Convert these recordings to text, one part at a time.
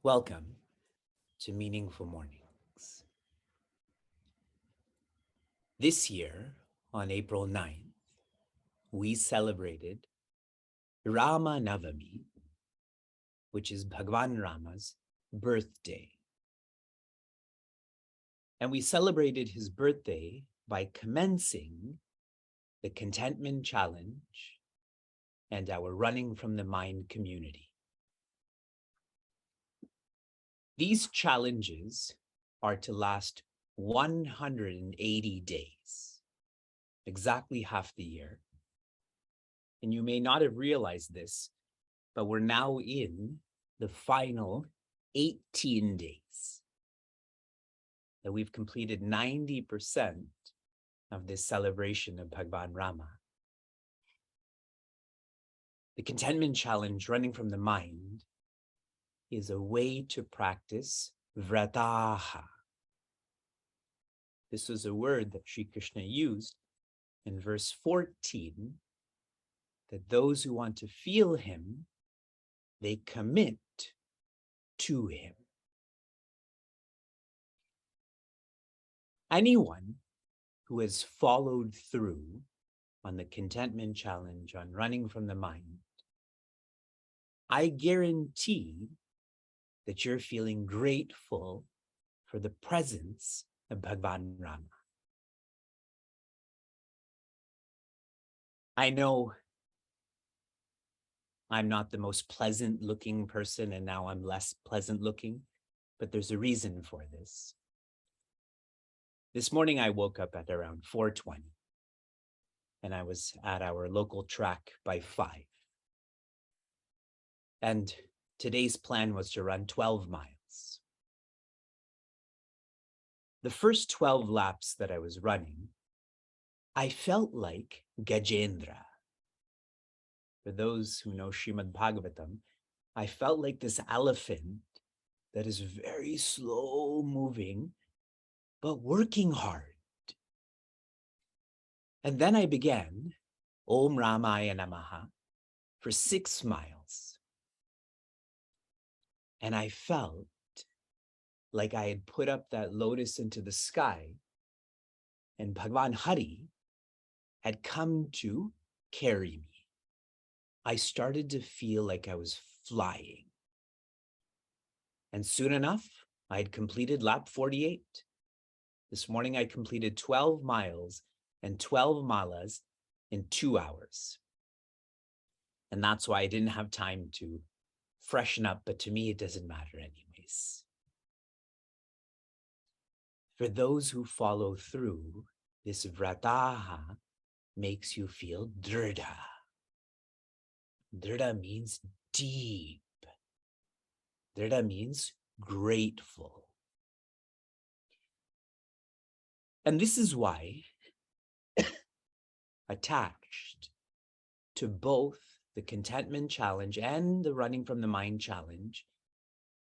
Welcome to Meaningful Mornings. This year, on April 9th, we celebrated Rama Navami, which is Bhagwan Rama's birthday. And we celebrated his birthday by commencing the Contentment Challenge and our Running from the Mind community. These challenges are to last 180 days, exactly half the year. And you may not have realized this, but we're now in the final 18 days. That we've completed 90% of this celebration of Bhagwan Rama. The Contentment Challenge, Running from the Mind, is a way to practice vrataha. This was a word that Sri Krishna used in verse 14, that those who want to feel him, they commit to him. Anyone who has followed through on the Contentment Challenge, on Running from the Mind, I guarantee that you're feeling grateful for the presence of Bhagwan Rama. I know I'm not the most pleasant looking person, and now I'm less pleasant looking, but there's a reason for this. This morning I woke up at around 4:20, and I was at our local track by 5. And today's plan was to run 12 miles. The first 12 laps that I was running, I felt like Gajendra. For those who know Srimad Bhagavatam, I felt like this elephant that is very slow moving, but working hard. And then I began Om Ramaya Namaha for 6 miles. And I felt like I had put up that lotus into the sky, and Bhagwan Hari had come to carry me. I started to feel like I was flying. And soon enough, I had completed lap 48. This morning, I completed 12 miles and 12 malas in 2 hours. And that's why I didn't have time to freshen up, but to me, it doesn't matter anyways. For those who follow through, this vrataha makes you feel dridha. Dridha means deep. Dridha means grateful. And this is why attached to both the Contentment Challenge and the Running from the Mind Challenge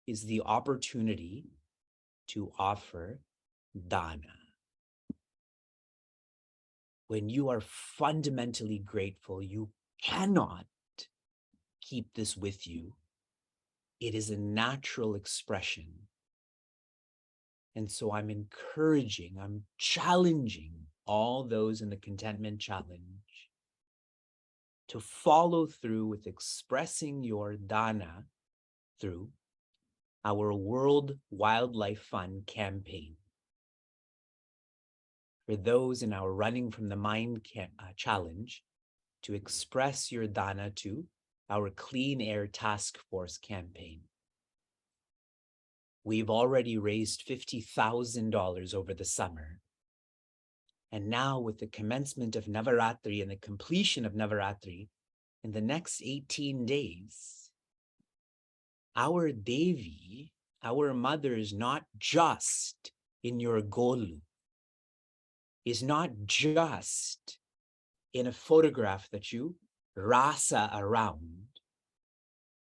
is the opportunity to offer dana. When you are fundamentally grateful, you cannot keep this with you. It is a natural expression. And so I'm encouraging, I'm challenging all those in the Contentment Challenge to follow through with expressing your dana through our World Wildlife Fund campaign. for those in our Running from the Mind challenge to express your dana to our Clean Air Task Force campaign. We've already raised $50,000 over the summer. And now with the commencement of Navaratri and the completion of Navaratri, in the next 18 days, our Devi, our mother, is not just in your Golu, is not just in a photograph that you rasa around.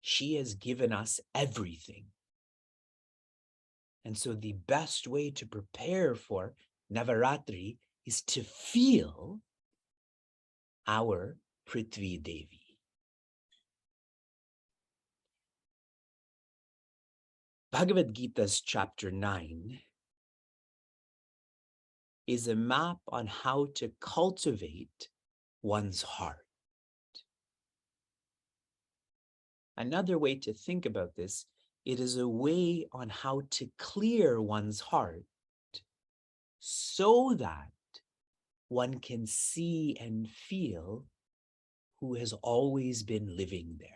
She has given us everything. And so the best way to prepare for Navaratri is to feel our Prithvi Devi. Bhagavad Gita's chapter 9 is a map on how to cultivate one's heart. Another way to think about this, it is a way on how to clear one's heart so that one can see and feel who has always been living there.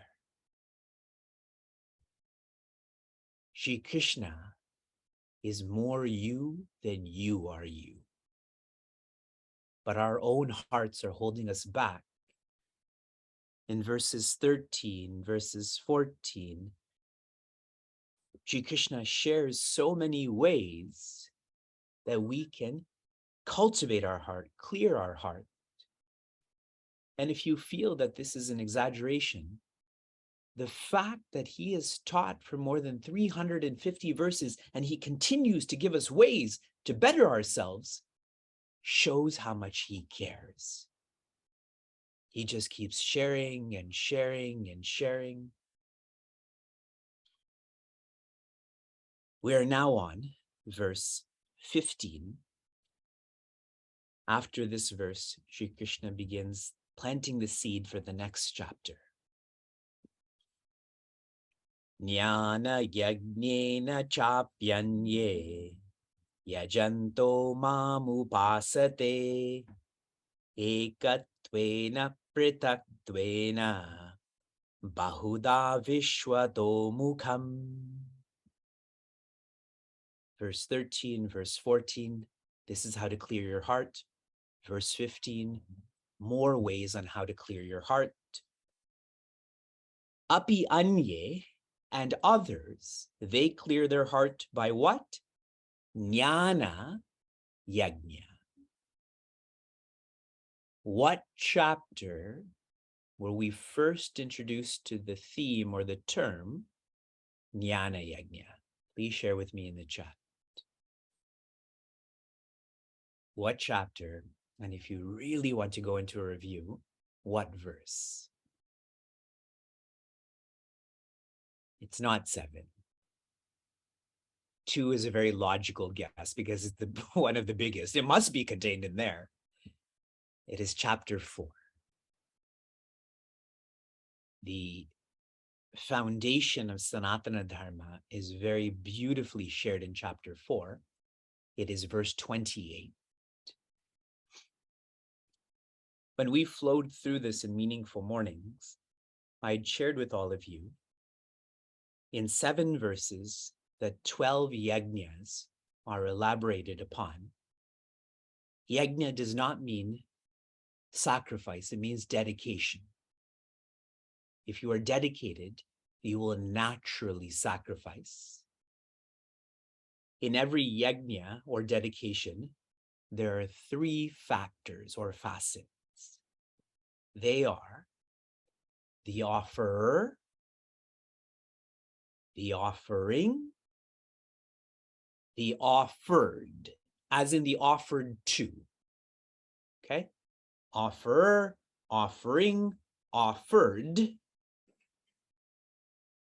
Shri Krishna is more you than you are you. But our own hearts are holding us back. In verses 13, verses 14, Shri Krishna shares so many ways that we can cultivate our heart, clear our heart. And if you feel that this is an exaggeration, the fact that he has taught for more than 350 verses and he continues to give us ways to better ourselves shows how much he cares. He just keeps sharing and sharing and sharing. We are now on verse 15. After this verse, Sri Krishna begins planting the seed for the next chapter. Jnana yagnena chapyanye yajanto mamupasate ekatvena pritatvena bahuda vishwato mukham. Verse 13, verse 14, this is how to clear your heart. Verse 15, more ways on how to clear your heart. Api anye, and others, they clear their heart by what? Jnana yajna. What chapter were we first introduced to the theme or the term Jnana yajna? Please share with me in the chat. What chapter? And if you really want to go into a review, what verse? It's not 7. 2 is a very logical guess because it's the one of the biggest. It must be contained in there. It is chapter 4. The foundation of Sanatana Dharma is very beautifully shared in chapter 4. It is verse 28. When we flowed through this in Meaningful Mornings, I had shared with all of you in 7 verses that 12 yajnas are elaborated upon. Yajna does not mean sacrifice, it means dedication. If you are dedicated, you will naturally sacrifice. In every yajna or dedication, there are 3 factors or facets. They are the offerer, the offering, the offered, as in the offered to. Okay? Offerer, offering, offered.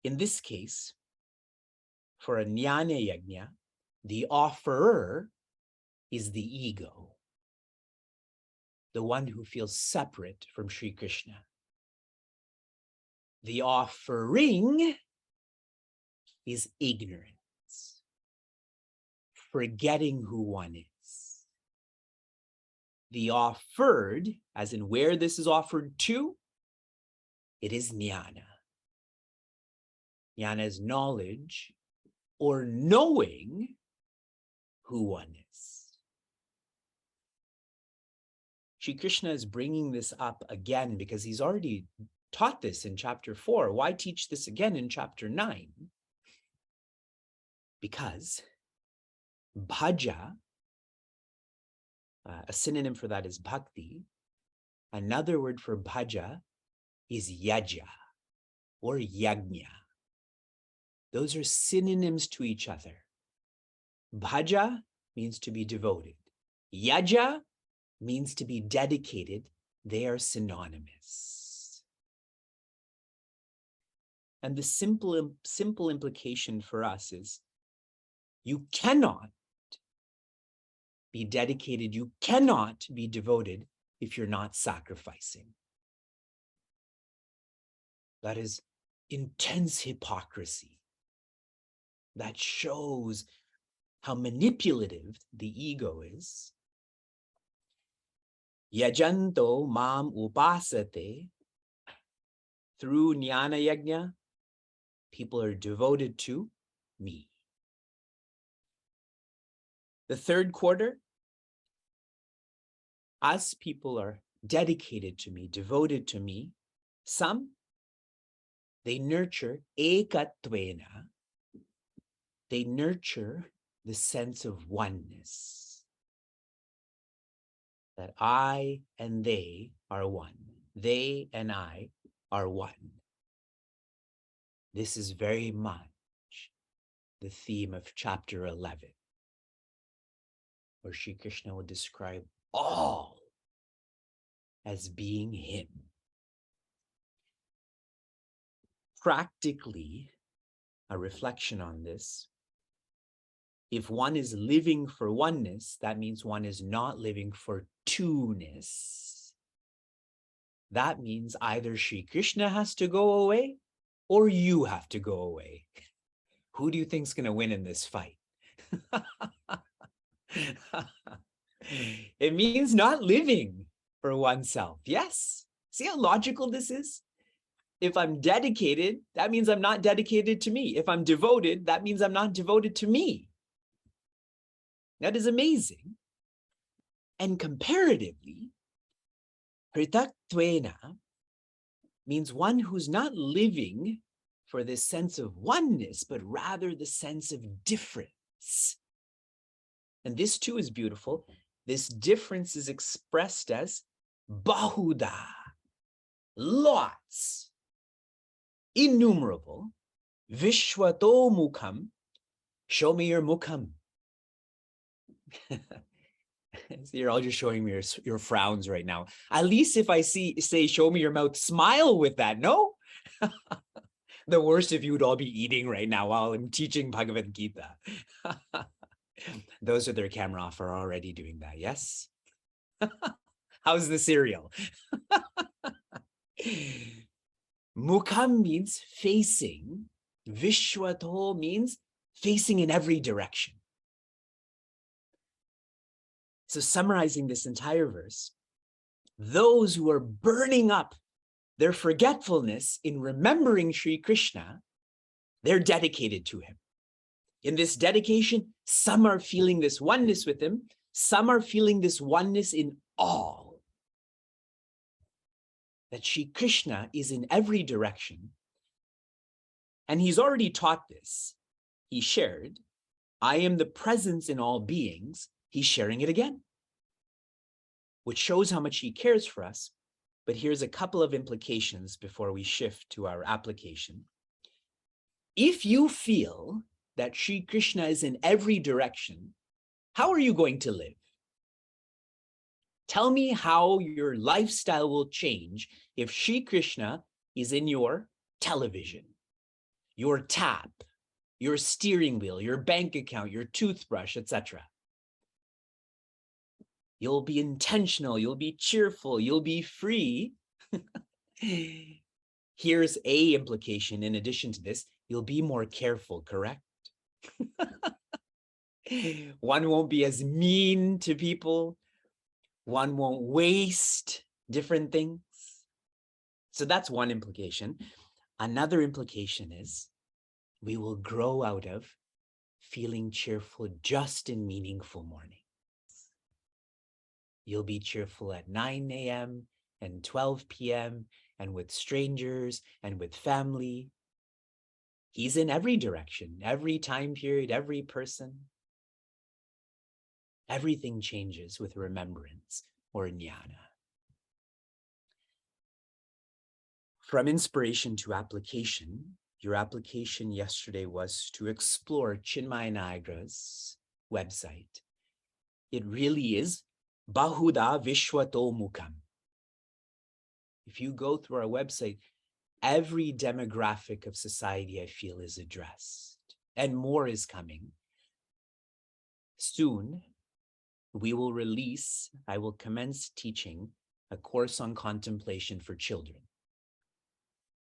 In this case, for a jnana yajna, the offerer is the ego, the one who feels separate from Sri Krishna. The offering is ignorance, forgetting who one is. the offered, as in where this is offered to, it is jnana. Jnana is knowledge or knowing who one is. Shri Krishna is bringing this up again because he's already taught this in chapter 4. Why teach this again in chapter 9? Because bhaja, a synonym for that is bhakti. Another word for bhaja is yaja or yajna. Those are synonyms to each other. Bhaja means to be devoted. Yaja means to be dedicated. They are synonymous. And the simple implication for us is you cannot be dedicated, you cannot be devoted if you're not sacrificing. That is intense hypocrisy. That shows how manipulative the ego is. Yajanto mam upasate. Through jnana yajna, people are devoted to me. The third quarter, as people are dedicated to me, devoted to me, some, they nurture ekatvena. They nurture the sense of oneness. That I and they are one. They and I are one. This is very much the theme of chapter 11, where Shri Krishna will describe all as being him. Practically, a reflection on this, if one is living for oneness, that means one is not living for two-ness. That means either Shri Krishna has to go away or you have to go away. Who do you think is going to win in this fight? It means not living for oneself. Yes. See how logical this is? If I'm dedicated, that means I'm not dedicated to me. If I'm devoted, that means I'm not devoted to me. That is amazing. And comparatively, pritakttvena means one who's not living for this sense of oneness, but rather the sense of difference. And this too is beautiful. This difference is expressed as bahuda, lots, innumerable, vishwato mukham, show me your mukham. So you're all just showing me your frowns right now. At least if I say, show me your mouth, smile with that, no? The worst if you would all be eating right now while I'm teaching Bhagavad Gita. Those with their camera off are already doing that, yes? How's the cereal? Mukham means facing. Vishwato means facing in every direction. So summarizing this entire verse, those who are burning up their forgetfulness in remembering Sri Krishna, they're dedicated to him. In this dedication, some are feeling this oneness with him, some are feeling this oneness in all. That Sri Krishna is in every direction. And he's already taught this. He shared, I am the presence in all beings. He's sharing it again, which shows how much he cares for us. But here's a couple of implications before we shift to our application. If you feel that Sri Krishna is in every direction, how are you going to live? Tell me how your lifestyle will change if Sri Krishna is in your television, your tap, your steering wheel, your bank account, your toothbrush, etc. You'll be intentional, you'll be cheerful, you'll be free. Here's a implication in addition to this, you'll be more careful, correct? One won't be as mean to people. One won't waste different things. So that's one implication. Another implication is we will grow out of feeling cheerful just in meaningful mornings. You'll be cheerful at 9 a.m. and 12 p.m. and with strangers and with family. He's in every direction, every time period, every person. Everything changes with remembrance or jnana. From inspiration to application, your application yesterday was to explore Chinmay Nayagra's website. It really is Bahuda Vishwato Mukham. If you go through our website, every demographic of society, I feel, is addressed, and more is coming. Soon, I will commence teaching a course on contemplation for children,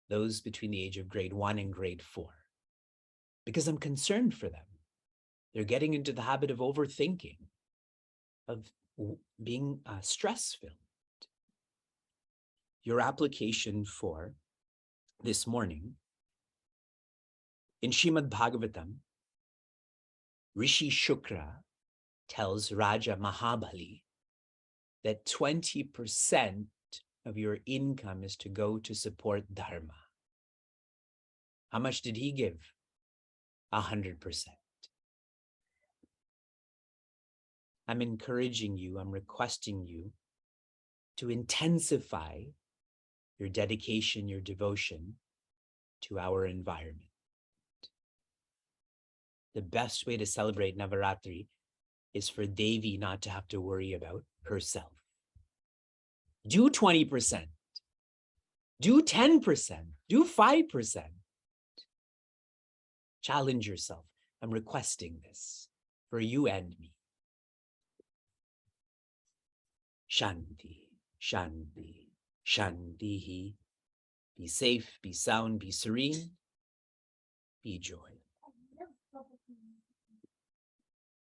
those between the age of grade 1 and grade 4, because I'm concerned for them. They're getting into the habit of overthinking, of being stress-filled. Your application for this morning, in Srimad Bhagavatam, Rishi Shukra tells Raja Mahabali that 20% of your income is to go to support dharma. How much did he give? 100%. I'm encouraging you, I'm requesting you to intensify your dedication, your devotion to our environment. The best way to celebrate Navaratri is for Devi not to have to worry about herself. Do 20%, do 10%, do 5%. Challenge yourself. I'm requesting this for you and me. Shanti, Shanti, Shanti. Be safe, be sound, be serene, be joy.